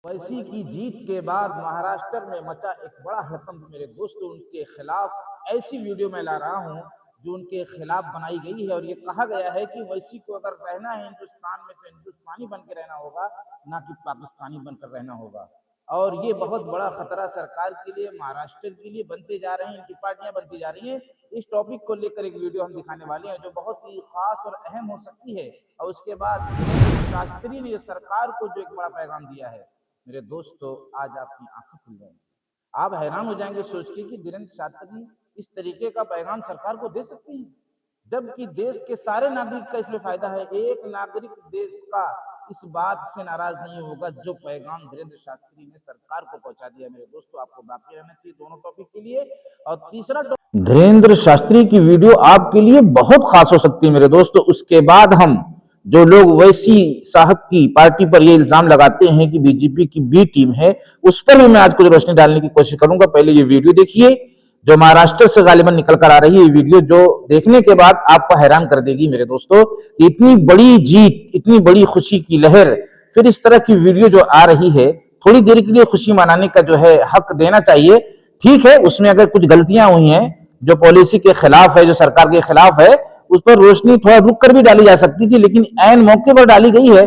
ओवैसी की जीत के बाद महाराष्ट्र में मचा एक बड़ा हड़कंप मेरे दोस्तों। उनके खिलाफ ऐसी वीडियो मैं ला रहा हूं जो उनके खिलाफ बनाई गई है और ये कहा गया है कि ओवैसी को अगर रहना है हिंदुस्तान में तो हिंदुस्तानी बन के रहना होगा, ना कि पाकिस्तानी बनकर रहना होगा। और ये बहुत बड़ा खतरा सरकार के लिए, महाराष्ट्र के लिए बनते जा रहे हैं, इनकी पार्टियां बनती जा रही हैं। इस टॉपिक को लेकर एक वीडियो हम दिखाने वाले हैं जो बहुत ही खास और अहम हो सकती है। और उसके बाद शास्त्री ने सरकार को जो एक बड़ा पैगाम दिया है मेरे दोस्तों, आज आपकी आंखें खुल जाएंगी। आप हैरान हो जाएंगे सोच के कि धीरेन्द्र शास्त्री इस तरीके का पैगाम सरकार को दे सकते हैं, जबकि देश के सारे नागरिक का इसमें फायदा है। एक नागरिक देश का इस बात से नाराज नहीं होगा जो पैगाम धीरेन्द्र शास्त्री ने सरकार को पहुंचा दिया। मेरे दोस्तों, आपको बाकी रहना चाहिए दोनों टॉपिक के लिए। और तीसरा धीरेन्द्र शास्त्री की वीडियो आपके लिए बहुत खास हो सकती है मेरे दोस्तों। उसके बाद हम जो लोग ओवैसी साहब की पार्टी पर ये इल्जाम लगाते हैं कि बीजेपी की बी टीम है, उस पर भी मैं आज कुछ रोशनी डालने की कोशिश करूंगा। पहले ये वीडियो देखिए जो महाराष्ट्र से गालिबन निकल कर आ रही है। ये वीडियो जो देखने के बाद आपको हैरान कर देगी मेरे दोस्तों। इतनी बड़ी जीत, इतनी बड़ी खुशी की लहर, फिर इस तरह की वीडियो जो आ रही है, थोड़ी देर के लिए खुशी मनाने का जो है हक देना चाहिए। ठीक है, उसमें अगर कुछ गलतियां हुई हैं जो पॉलिसी के खिलाफ है, जो सरकार के खिलाफ है, उस पर रोशनी थोड़ा रुक कर भी डाली जा सकती थी, लेकिन ऐन मौके पर डाली गई है।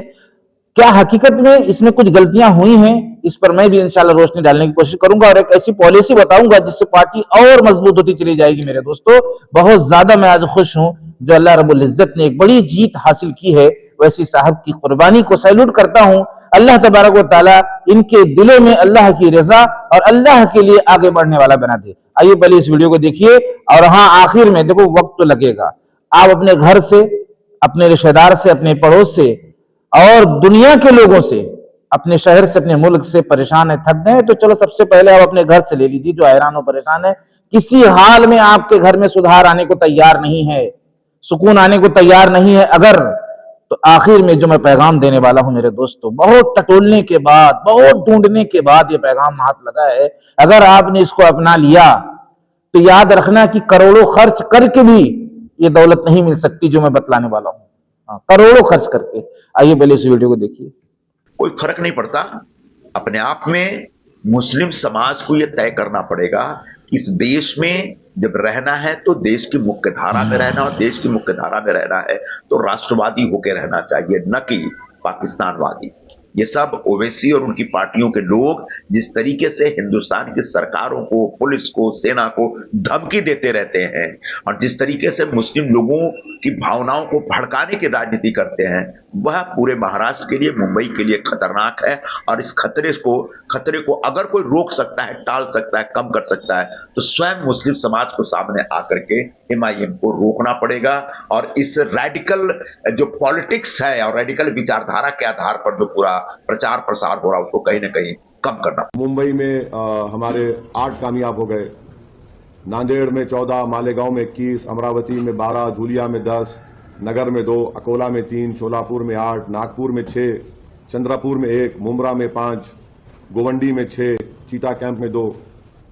क्या हकीकत में इसमें कुछ गलतियां हुई हैं, इस पर मैं भी इंशाल्लाह रोशनी डालने की कोशिश करूंगा और एक ऐसी पॉलिसी बताऊंगा जिससे पार्टी और मजबूत होती चली जाएगी मेरे दोस्तों। बहुत ज्यादा मैं आज खुश हूं जो अल्लाह रब्बुल इज्जत ने एक बड़ी जीत हासिल की है। ओवैसी साहब की कुर्बानी को सैल्यूट करता हूं। अल्लाह तबारक व तआला इनके दिलों में अल्लाह की रजा और अल्लाह के लिए आगे बढ़ने वाला बना दे। आइए पहले इस वीडियो को देखिए। और हाँ, आखिर में देखो, वक्त तो लगेगा। आप अपने घर से, अपने रिश्तेदार से, अपने पड़ोस से और दुनिया के लोगों से, अपने शहर से, अपने मुल्क से परेशान है, थक गए, तो चलो सबसे पहले आप अपने घर से ले लीजिए। जो हैरान हो, परेशान है, किसी हाल में आपके घर में सुधार आने को तैयार नहीं है, सुकून आने को तैयार नहीं है अगर, तो आखिर में जो मैं पैगाम देने वाला हूं मेरे दोस्तों, बहुत टटोलने के बाद, बहुत ढूंढने के बाद ये पैगाम हाथ लगा है। अगर आपने इसको अपना लिया तो याद रखना कि करोड़ों खर्च करके भी ये दौलत नहीं मिल सकती जो मैं बतलाने वाला हूं। करोड़ों खर्च करके। आइए पहले इस वीडियो को देखिए। कोई फर्क नहीं पड़ता। अपने आप में मुस्लिम समाज को यह तय करना पड़ेगा कि इस देश में जब रहना है तो देश की मुख्य धारा में रहना, और देश की मुख्य धारा में रहना है तो राष्ट्रवादी होकर रहना चाहिए, न कि पाकिस्तानवादी। ये सब ओवैसी और उनकी पार्टियों के लोग जिस तरीके से हिंदुस्तान की सरकारों को, पुलिस को, सेना को धमकी देते रहते हैं और जिस तरीके से मुस्लिम लोगों की भावनाओं को भड़काने की राजनीति करते हैं, वह पूरे महाराष्ट्र के लिए, मुंबई के लिए खतरनाक है। और इस खतरे को अगर कोई रोक सकता है, टाल सकता है, कम कर सकता है, तो स्वयं मुस्लिम समाज को सामने आकर के एमआईएम को रोकना पड़ेगा। और इस रेडिकल जो पॉलिटिक्स है और रेडिकल विचारधारा के आधार पर जो पूरा प्रचार प्रसार हो रहा है, उसको कहीं ना कहीं कम करना। मुंबई में हमारे 8 कामयाब हो गए, नांदेड़ में 14, मालेगांव में 21, अमरावती में 12, धुलिया में 10, नगर में 2, अकोला में 3, शोलापुर में 8, नागपुर में 6, चंद्रपुर में 1, मुंब्रा में 5, गोवंडी में 6, चीता कैंप में 2।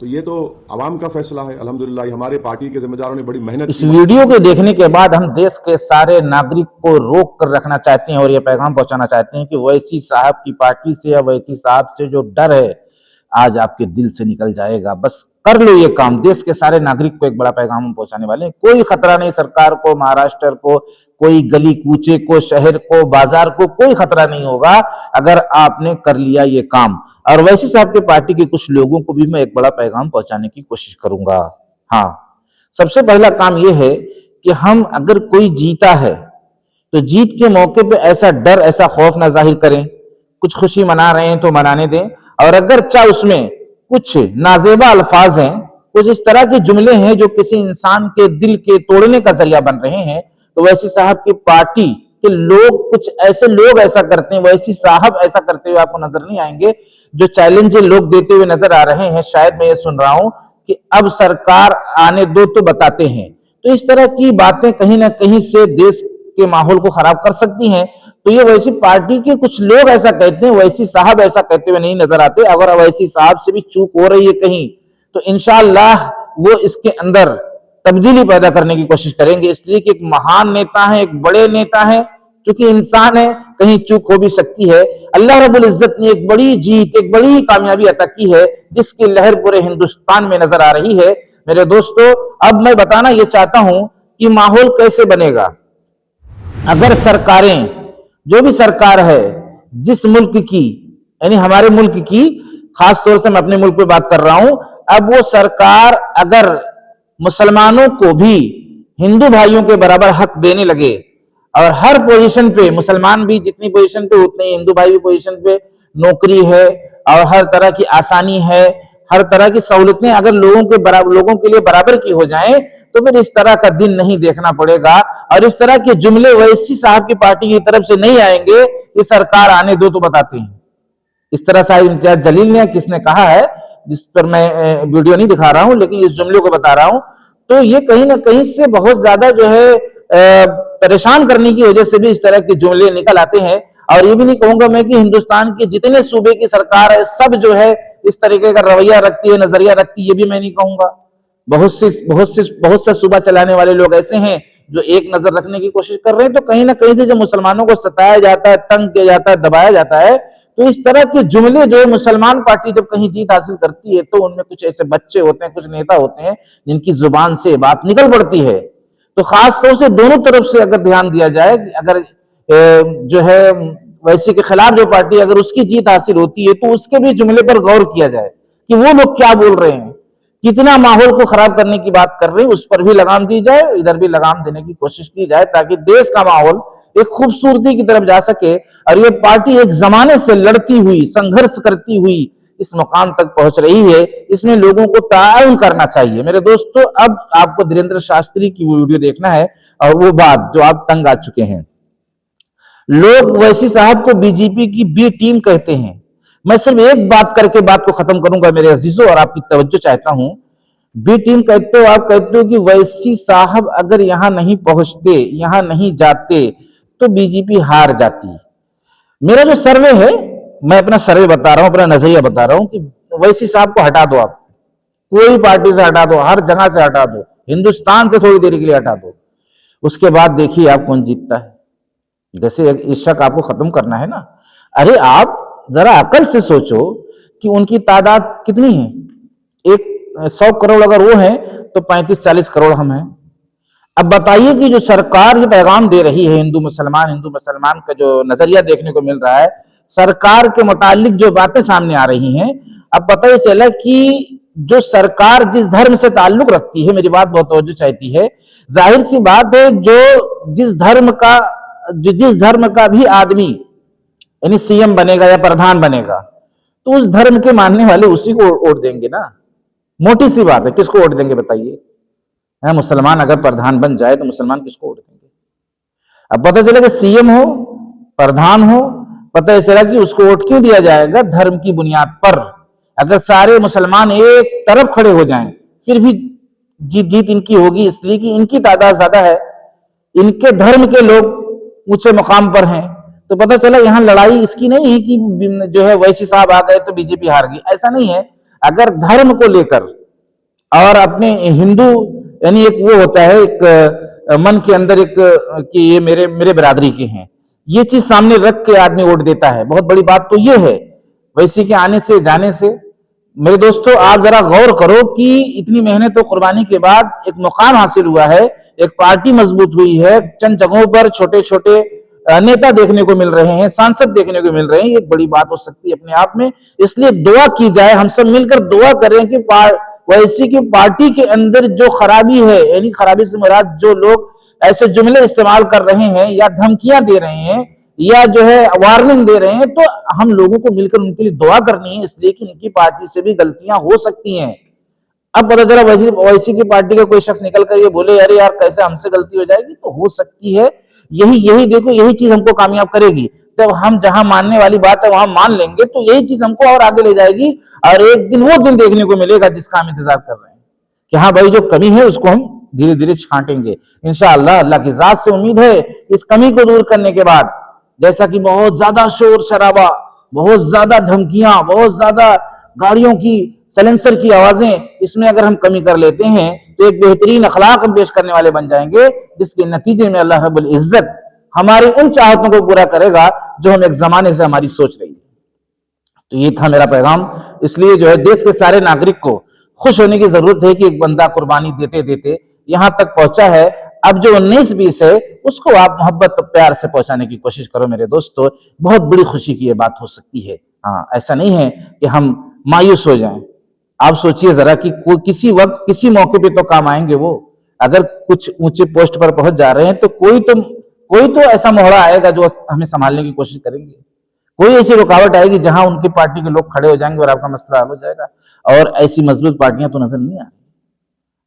तो ये तो आवाम का फैसला है। अल्हम्दुलिल्लाह हमारे पार्टी के जिम्मेदारों ने बड़ी मेहनत। इस वीडियो को देखने के बाद हम देश के सारे नागरिक को रोक कर रखना चाहते हैं और ये पैगाम पहुंचाना चाहते हैं कि ओवैसी साहब की पार्टी से या ओवैसी साहब से जो डर है आज आपके दिल से निकल जाएगा। बस कर लो ये काम। देश के सारे नागरिक को एक बड़ा पैगाम हम पहुंचाने वाले हैं। कोई खतरा नहीं सरकार को, महाराष्ट्र को, कोई गली कूचे को, शहर को, बाजार को, कोई खतरा नहीं होगा अगर आपने कर लिया ये काम। और ओवैसी साहब की पार्टी के कुछ लोगों को भी मैं एक बड़ा पैगाम पहुंचाने की कोशिश करूंगा। हाँ, सबसे पहला काम यह है कि हम अगर कोई जीता है तो जीत के मौके पे ऐसा डर, ऐसा खौफ ना जाहिर करें। कुछ खुशी मना रहे हैं तो मनाने दें, और अगर चाहे उसमें कुछ नाजेबा अल्फाज हैं, कुछ इस तरह के जुमले हैं जो किसी इंसान के दिल के तोड़ने का जरिया बन रहे हैं, तो ओवैसी साहब की पार्टी के लोग, कुछ ऐसे लोग ऐसा करते हैं, ओवैसी साहब ऐसा करते हुए आपको नजर नहीं आएंगे। जो चैलेंज लोग देते हुए नजर आ रहे हैं, शायद मैं ये सुन रहा हूं कि अब सरकार आने दो तो बताते हैं। तो इस तरह की बातें कहीं ना कहीं से देश के माहौल को खराब कर सकती हैं। तो ये ओवैसी पार्टी के कुछ लोग ऐसा कहते हैं, ओवैसी साहब ऐसा कहते हुए नहीं नजर आते। अगर ओवैसी साहब से भी चूक हो रही है कहीं, तो इंशाअल्लाह वो इसके अंदर तब्दीली पैदा करने की कोशिश करेंगे। इसलिए कि एक महान नेता है, एक बड़े नेता है, क्योंकि इंसान है, कहीं चूक हो भी सकती है। अल्लाह रब्बुल इज्जत ने एक बड़ी जीत, एक बड़ी कामयाबी अता की है, जिसकी लहर पूरे हिंदुस्तान में नजर आ रही है। मेरे दोस्तों, अब मैं बताना यह चाहता हूं कि माहौल कैसे बनेगा अगर सरकारें, जो भी सरकार है जिस मुल्क की, यानी हमारे मुल्क की, खास तौर से मैं अपने मुल्क पे बात कर रहा हूं, अब वो सरकार अगर मुसलमानों को भी हिंदू भाइयों के बराबर हक देने लगे और हर पोजीशन पे, मुसलमान भी जितनी पोजीशन पे उतने ही हिंदू भाई भी पोजीशन पे, नौकरी है और हर तरह की आसानी है, हर तरह की सहूलतें अगर लोगों के लिए बराबर की हो जाएं, तो फिर इस तरह का दिन नहीं देखना पड़ेगा और इस तरह के जुमले ओवैसी साहब की पार्टी की तरफ से नहीं आएंगे कि सरकार आने दो तो बताते हैं। इस तरह शायद इम्तियाज जलील ने किसने कहा है, जिस पर मैं वीडियो नहीं दिखा रहा हूं, लेकिन इस जुमले को बता रहा हूं। तो ये कहीं ना कहीं से बहुत ज्यादा जो है परेशान करने की वजह से भी इस तरह के जुमले निकल आते हैं। और ये भी नहीं कहूंगा मैं कि हिंदुस्तान के जितने सूबे की सरकार है सब जो है इस तरीके का रवैया रखती है, नजरिया रखती है, ये भी मैं नहीं कहूंगा। बहुत से सूबा चलाने वाले लोग ऐसे हैं जो एक नजर रखने की कोशिश कर रहे हैं। तो कहीं ना कहीं से जब मुसलमानों को सताया जाता है, तंग किया जाता है, दबाया जाता है, तो इस तरह के जुमले जो है, मुसलमान पार्टी जब कहीं जीत हासिल करती है तो उनमें कुछ ऐसे बच्चे होते हैं, कुछ नेता होते हैं जिनकी जुबान से बात निकल पड़ती है। तो खास तौर से दोनों तरफ से अगर ध्यान दिया जाए, अगर जो है वैसी के खिलाफ जो पार्टी अगर उसकी जीत हासिल होती है तो उसके भी जुमले पर गौर किया जाए कि वो लोग क्या बोल रहे हैं, कितना माहौल को खराब करने की बात कर रहे हैं, उस पर भी लगाम दी जाए, इधर भी लगाम देने की कोशिश की जाए, ताकि देश का माहौल एक खूबसूरती की तरफ जा सके और ये पार्टी एक जमाने से लड़ती हुई, संघर्ष करती हुई इस मुकाम तक पहुंच रही है। इसमें लोगों को ताउन करना चाहिए। मेरे दोस्तों, अब आपको धीरेन्द्र शास्त्री की वो वीडियो देखना है और वो बात जो आप तंग आ चुके हैं। लोग वैसी साहब को बीजेपी की बी टीम कहते हैं। मैं सिर्फ एक बात करके बात को खत्म करूंगा मेरे अजीजों, और आपकी तवज्जो चाहता हूं। बी टीम कहते हो, आप कहते हो कि वैसी साहब अगर यहां नहीं पहुंचते, यहां नहीं जाते तो बीजेपी हार जाती। मेरा जो सर्वे है, मैं अपना सर्वे बता रहा हूं, अपना नजरिया बता रहा हूं कि वैसी साहब को हटा दो, आप कोई पार्टी से हटा दो, हर जगह से हटा दो, हिंदुस्तान से थोड़ी देर के लिए हटा दो, उसके बाद देखिए आप कौन जीतता है। जैसे इस शक आपको खत्म करना है ना, अरे आप जरा अकल से सोचो कि उनकी तादाद कितनी है। 100 करोड़ अगर वो है तो 35-40 करोड़ हम हैं। अब बताइए कि जो सरकार ये पैगाम दे रही है, हिंदू मुसलमान का जो नजरिया देखने को मिल रहा है, सरकार के मुतालिक जो बातें सामने आ रही हैं, अब पता ही चला कि जो सरकार जिस धर्म से ताल्लुक रखती है, मेरी बात बहुत तवज्जो चाहती है, जाहिर सी बात है जो जिस धर्म का भी आदमी यानी सीएम बनेगा या प्रधान बनेगा, तो उस धर्म के मानने वाले उसी को वोट देंगे ना। मोटी सी बात है, किसको वोट देंगे बताइए? मुसलमान अगर प्रधान बन जाए तो मुसलमान किसको वोट देंगे? अब पता चला कि सीएम हो, प्रधान हो, पता चला कि उसको वोट क्यों दिया जाएगा? धर्म की बुनियाद पर। अगर सारे मुसलमान एक तरफ खड़े हो जाएं, फिर भी जीत इनकी होगी, इसलिए कि इनकी तादाद ज्यादा है, इनके धर्म के लोग ऊंचे मुकाम पर हैं। तो पता चला यहां लड़ाई इसकी नहीं है कि जो है वैसी साहब आ गए तो बीजेपी हार गई, ऐसा नहीं है। अगर धर्म को लेकर और अपने हिंदू, यानी एक वो होता है एक मन के अंदर एक कि ये मेरे बिरादरी के हैं, ये चीज सामने रख के आदमी वोट देता है। बहुत बड़ी बात तो ये है वैसी के आने से जाने से। मेरे दोस्तों, आप जरा गौर करो कि इतनी मेहनत और कुर्बानी के बाद एक मुकाम हासिल हुआ है, एक पार्टी मजबूत हुई है, चंद जगहों पर छोटे छोटे नेता देखने को मिल रहे हैं, सांसद देखने को मिल रहे हैं, ये एक बड़ी बात हो सकती है अपने आप में। इसलिए दुआ की जाए, हम सब मिलकर दुआ करें कि वैसी की पार्टी के अंदर जो खराबी है, यानी खराबी से मुराद जो लोग ऐसे जुमले इस्तेमाल कर रहे हैं या धमकियां दे रहे हैं या जो है वार्निंग दे रहे हैं, तो हम लोगों को मिलकर उनके लिए दुआ करनी है, इसलिए कि उनकी पार्टी से भी गलतियां हो सकती हैं। अब पता चला वैसी की पार्टी का कोई शख्स निकल कर ये बोले अरे यार कैसे हमसे गलती हो जाएगी, तो हो सकती है। यही देखो, यही चीज हमको कामयाब करेगी। जब हम जहां मानने वाली बात है वहां मान लेंगे तो यही चीज हमको और आगे ले जाएगी, और एक दिन वो दिन देखने को मिलेगा जिसका हम इंतजार कर रहे हैं कि हाँ भाई जो कमी है उसको हम धीरे धीरे छांटेंगे इंशाअल्लाह। अल्लाह की जात से उम्मीद है इस कमी को दूर करने के बाद, जैसा कि बहुत ज्यादा शोर शराबा, बहुत ज्यादा धमकियां, बहुत ज्यादा गाड़ियों की सलेंसर की आवाजें, इसमें अगर हम कमी कर लेते हैं तो एक बेहतरीन अखलाक हम पेश करने वाले बन जाएंगे, जिसके नतीजे में अल्लाह रब्बुल इज्जत हमारी उन चाहतों को पूरा करेगा जो हम एक जमाने से हमारी सोच रही है। तो ये था मेरा पैगाम। इसलिए जो है देश के सारे नागरिक को खुश होने की जरूरत है कि एक बंदा कुर्बानी देते देते यहां तक पहुंचा है। अब जो 19-20 है उसको आप मोहब्बत तो प्यार से पहुंचाने की कोशिश करो मेरे दोस्तों, बहुत बड़ी खुशी की ये बात हो सकती है। हाँ, ऐसा नहीं है कि हम मायूस हो जाएं। आप सोचिए जरा कि कोई किसी वक्त किसी मौके पे तो काम आएंगे वो। अगर कुछ ऊंचे पोस्ट पर पहुंच जा रहे हैं तो कोई तो ऐसा मोहरा आएगा जो हमें संभालने की कोशिश करेंगे। कोई ऐसी रुकावट आएगी जहां उनकी पार्टी के लोग खड़े हो जाएंगे और आपका मसला हल हो जाएगा। और ऐसी मजबूत पार्टियां तो नजर नहीं आ रही,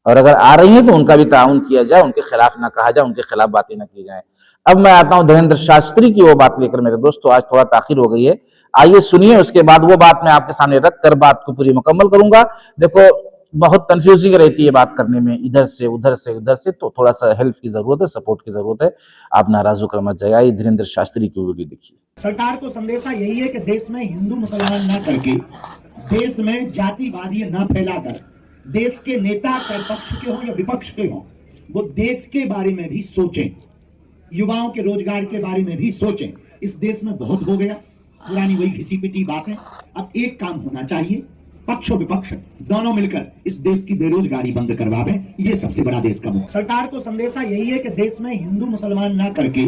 और अगर आ रही हैं तो उनका भी ताउन किया जाए, उनके खिलाफ ना कहा जाए, उनके खिलाफ बातें ना की जाए। अब मैं आता हूं धीरेन्द्र शास्त्री की वो बात लेकर मेरे दोस्तों। आज थोड़ा ताखिर हो गई है, आइए सुनिए, उसके बाद वो बात मैं आपके सामने रख कर बात को पूरी मुकम्मल करूंगा। देखो बहुत कंफ्यूजिंग रहती है बात करने में, इधर से उधर से उधर से, तो थोड़ा सा हेल्प की जरूरत है, सपोर्ट की जरूरत है। आप नाराज होकर मत जाइए। आइए धीरेन्द्र शास्त्री की वीडियो देखिए। सरकार को संदेशा यही है कि देश में हिंदू मुसलमान ना करके, देश में जातिवादी ना फैलाकर, देश के नेता चाहे पक्ष के हों या विपक्ष के हों, वो देश के बारे में भी सोचें, युवाओं के रोजगार के बारे में भी सोचें। इस देश में बहुत हो गया, पुरानी वही घिसी पिटी बात है। अब एक काम होना चाहिए, पक्ष और विपक्ष दोनों मिलकर इस देश की बेरोजगारी बंद करवावें। ये सबसे बड़ा देश का मुद्दा। सरकार को संदेशा यही है कि देश में हिंदू मुसलमान ना करके,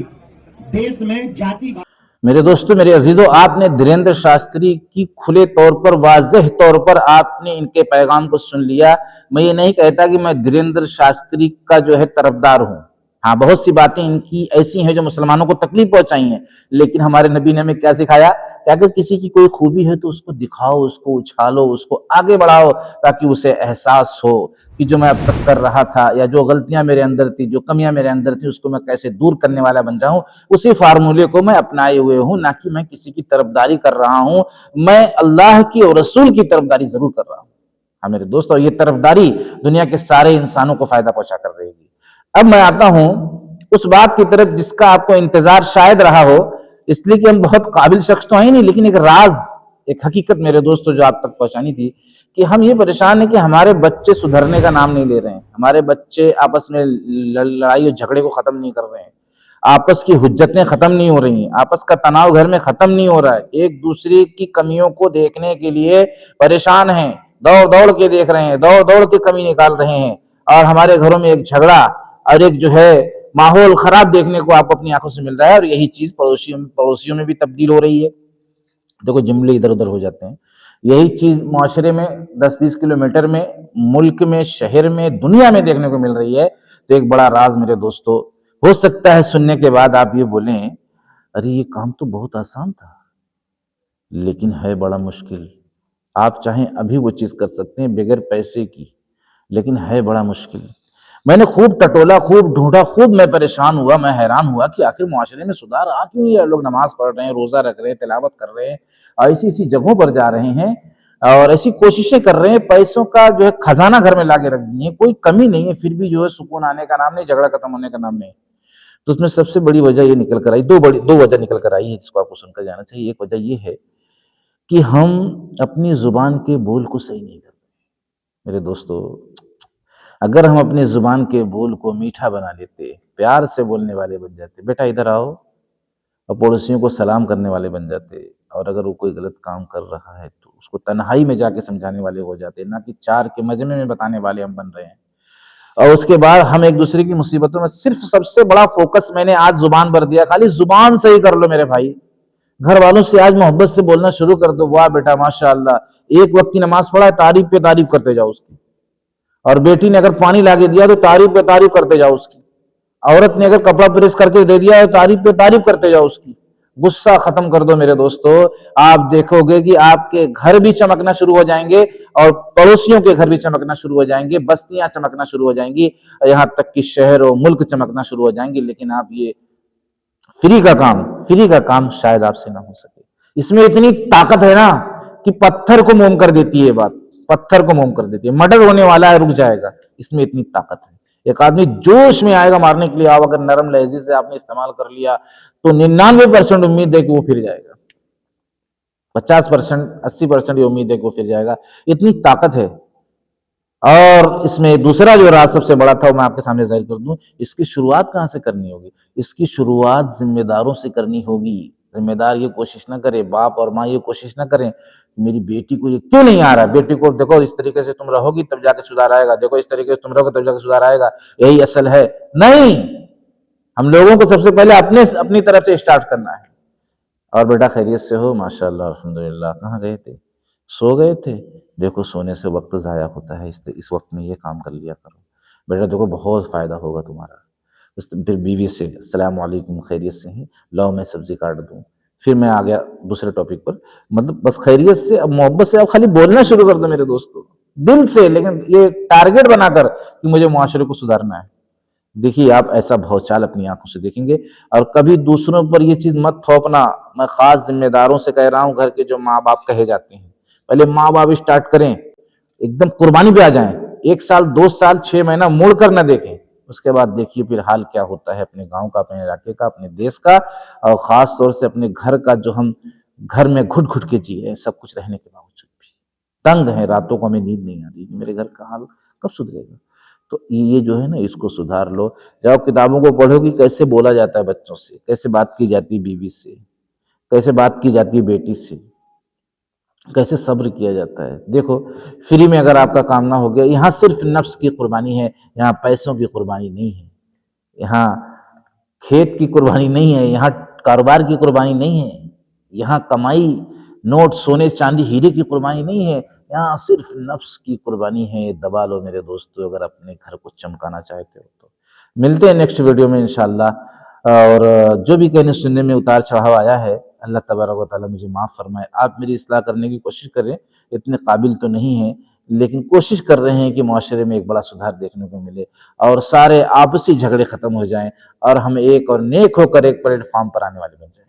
देश में जाति। मेरे दोस्तों, मेरे अजीजों, आपने धीरेन्द्र शास्त्री की खुले तौर पर, वाज़ेह तौर पर आपने इनके पैगाम को सुन लिया। मैं ये नहीं कहता कि मैं धीरेन्द्र शास्त्री का जो है तरफदार हूं। हाँ, बहुत सी बातें इनकी ऐसी हैं जो मुसलमानों को तकलीफ पहुंचाई हैं, लेकिन हमारे नबी ने हमें क्या सिखाया कि अगर किसी की कोई खूबी है तो उसको दिखाओ, उसको उछालो, उसको आगे बढ़ाओ, ताकि उसे एहसास हो कि जो मैं अब तक कर रहा था, या जो गलतियां मेरे अंदर थी, जो कमियां मेरे अंदर थी, उसको मैं कैसे दूर करने वाला बन जाऊं। उसी फार्मूले को मैं अपनाए हुए हूं, ना कि मैं किसी की तरफदारी कर रहा हूं। मैं अल्लाह की और रसूल की तरफदारी जरूर कर रहा हूं। हाँ मेरे दोस्तों, ये तरफदारी दुनिया के सारे इंसानों को फायदा पहुंचा कर रहेगी। अब मैं आता हूं उस बात की तरफ जिसका आपको इंतजार शायद रहा हो, इसलिए कि हम बहुत काबिल शख्स तो हैं नहीं, लेकिन एक राज, एक हकीकत मेरे दोस्तों जो आप तक पहुंचानी थी, कि हम ये परेशान है कि हमारे बच्चे सुधरने का नाम नहीं ले रहे हैं। हमारे बच्चे आपस में लड़ाई और झगड़े को खत्म नहीं कर रहे हैं, आपस की हुज्जतें खत्म नहीं हो रही हैं, आपस का तनाव घर में खत्म नहीं हो रहा है, एक दूसरे की कमियों को देखने के लिए परेशान हैं, दौड़ दौड़ के देख रहे हैं, दौड़ दौड़ के कमी निकाल रहे हैं। और हमारे घरों में एक झगड़ा और एक जो है माहौल खराब देखने को आपको अपनी आंखों से मिल रहा है। और यही चीज पड़ोसियों में भी तब्दील हो रही है। देखो जुमले इधर उधर हो जाते हैं। यही चीज माशरे में 10-20 किलोमीटर में, मुल्क में, शहर में, दुनिया में देखने को मिल रही है। तो एक बड़ा राज मेरे दोस्तों, हो सकता है सुनने के बाद आप ये बोलें, अरे ये काम तो बहुत आसान था, लेकिन है बड़ा मुश्किल। आप चाहें अभी वो चीज कर सकते हैं बगैर पैसे की, लेकिन है बड़ा मुश्किल। मैंने खूब टटोला, खूब ढूंढा, खूब मैं परेशान हुआ, मैं हैरान हुआ कि आखिर मुआशरे में सुधार आ क्यों नहीं है। लोग नमाज पढ़ रहे हैं, रोजा रख रहे हैं, तिलावत कर रहे हैं, ऐसी ऐसी जगहों पर जा रहे हैं और ऐसी कोशिशें कर रहे हैं, पैसों का जो है खजाना घर में लाके रख दिए, कोई कमी नहीं है, फिर भी जो है सुकून आने का नाम नहीं, झगड़ा खत्म होने का नाम नहीं। तो उसमें सबसे बड़ी वजह ये निकल कर आई, दो वजह निकल कर आई है जिसको आपको सुनकर जाना चाहिए। एक वजह ये है कि हम अपनी जुबान के बोल को सही नहीं कर रहे। मेरे दोस्तों, अगर हम अपनी जुबान के बोल को मीठा बना लेते, प्यार से बोलने वाले बन जाते, बेटा इधर आओ, और पड़ोसियों को सलाम करने वाले बन जाते, और अगर वो कोई गलत काम कर रहा है तो उसको तन्हाई में जाके समझाने वाले हो जाते, ना कि चार के मजमे में बताने वाले हम बन रहे हैं। और उसके बाद हम एक दूसरे की मुसीबतों में सिर्फ सबसे बड़ा फोकस मैंने आज जुबान पर दिया, खाली जुबान सही कर लो मेरे भाई। घर वालों से आज मोहब्बत से बोलना शुरू कर दो, वाह बेटा माशाअल्लाह, एक वक्त की नमाज पढ़ा है, तारीफ पे तारीफ करते जाओ उसकी। और बेटी ने अगर पानी लाके दिया तो तारीफ पे तारीफ करते जाओ उसकी। औरत ने अगर कपड़ा प्रेस करके दे दिया तो तारीफ पे तारीफ करते जाओ उसकी। गुस्सा खत्म कर दो मेरे दोस्तों, आप देखोगे कि आपके घर भी चमकना शुरू हो जाएंगे और पड़ोसियों के घर भी चमकना शुरू हो जाएंगे, बस्तियां चमकना शुरू हो जाएंगी, यहां तक कि शहर और मुल्क चमकना शुरू हो जाएंगे। लेकिन आप ये फ्री का काम शायद आपसे ना हो सके। इसमें इतनी ताकत है ना कि पत्थर को मोम कर देती है। बात पत्थर को मोम कर देती है। मर्डर होने वाला है, रुक जाएगा, इसमें इतनी ताकत है। एक आदमी जोश में आएगा मारने के लिए, आप अगर नरम लहजे से आपने इस्तेमाल कर लिया तो 99% उम्मीद है कि वो फिर जाएगा, 50%, 80% ये उम्मीद है कि वो फिर जाएगा। इतनी ताकत है। और इसमें दूसरा जो राज सबसे बड़ा था वो मैं आपके सामने जाहिर कर दूं, इसकी शुरुआत कहाँ से करनी होगी? इसकी शुरुआत जिम्मेदारों से करनी होगी। जिम्मेदार ये कोशिश ना करे, बाप और माँ ये कोशिश ना करें मेरी बेटी को ये क्यों नहीं आ रहा, बेटी को देखो इस तरीके से तुम रहोगी तब जाके सुधार आएगा, देखो इस तरीके से तुम रहोगे तब जाके सुधार आएगा, यही असल है। नहीं, हम लोगों को सबसे पहले अपनी तरफ से स्टार्ट करना है। और बेटा खैरियत से हो? माशाल्लाह अल्हम्दुलिल्लाह। कहाँ गए थे? सो गए थे? देखो सोने से वक्त ज़ाया होता है, इस वक्त में ये काम कर लिया करो बेटा, देखो बहुत फ़ायदा होगा तुम्हारा। फिर बीवी से अस्सलाम वालेकुम, खैरियत से हैं? लाओ मैं सब्जी काट दूँ। फिर मैं आ गया दूसरे टॉपिक पर, मतलब बस खैरियत से, अब मोहब्बत से आप खाली बोलना शुरू कर दो मेरे दोस्तों, दिल से, लेकिन ये टारगेट बनाकर कि मुझे मुआशरे को सुधारना है। देखिए आप ऐसा भौचाल अपनी आंखों से देखेंगे। और कभी दूसरों पर ये चीज मत थोपना, मैं खास जिम्मेदारों से कह रहा हूं, घर के जो माँ बाप कहे जाते हैं, पहले माँ बाप स्टार्ट करें, एकदम कुर्बानी पे आ जाएं, 1 साल 2 साल 6 महीना मुड़ कर न देखें, उसके बाद देखिए फिर हाल क्या होता है अपने गांव का, अपने इलाके का, अपने देश का, और खास तौर से अपने घर का, जो हम घर में घुट घुट के जी रहे सब कुछ रहने के बावजूद भी तंग है, रातों को हमें नींद नहीं आ रही, मेरे घर का हाल कब सुधरेगा। तो ये जो है ना, इसको सुधार लो। जब आप किताबों को पढ़ोगी कैसे बोला जाता है बच्चों से, कैसे बात की जाती है बीवी से, कैसे बात की जाती है बेटी से, कैसे सब्र किया जाता है। देखो फ्री में अगर आपका काम ना हो गया, यहाँ सिर्फ नफ्स की कुर्बानी है, यहाँ पैसों की कुर्बानी नहीं है, यहाँ खेत की कुर्बानी नहीं है, यहाँ कारोबार की कुर्बानी नहीं है, यहाँ कमाई नोट सोने चांदी हीरे की कुर्बानी नहीं है, यहाँ सिर्फ नफ्स की कुर्बानी है। दबा लो मेरे दोस्तों अगर अपने घर को चमकाना चाहते हो तो। मिलते हैं नेक्स्ट वीडियो में इंशाल्लाह। और जो भी कहने सुनने में उतार चढ़ाव आया है, अल्लाह तबारक व तआला मुझे माफ़ फरमाए। आप मेरी इस्लाह करने की कोशिश करें, इतने काबिल तो नहीं है लेकिन कोशिश कर रहे हैं कि माशरे में एक बड़ा सुधार देखने को मिले और सारे आपसी झगड़े खत्म हो जाएं और हम एक और नेक होकर एक प्लेटफॉर्म पर आने वाले बन जाएं।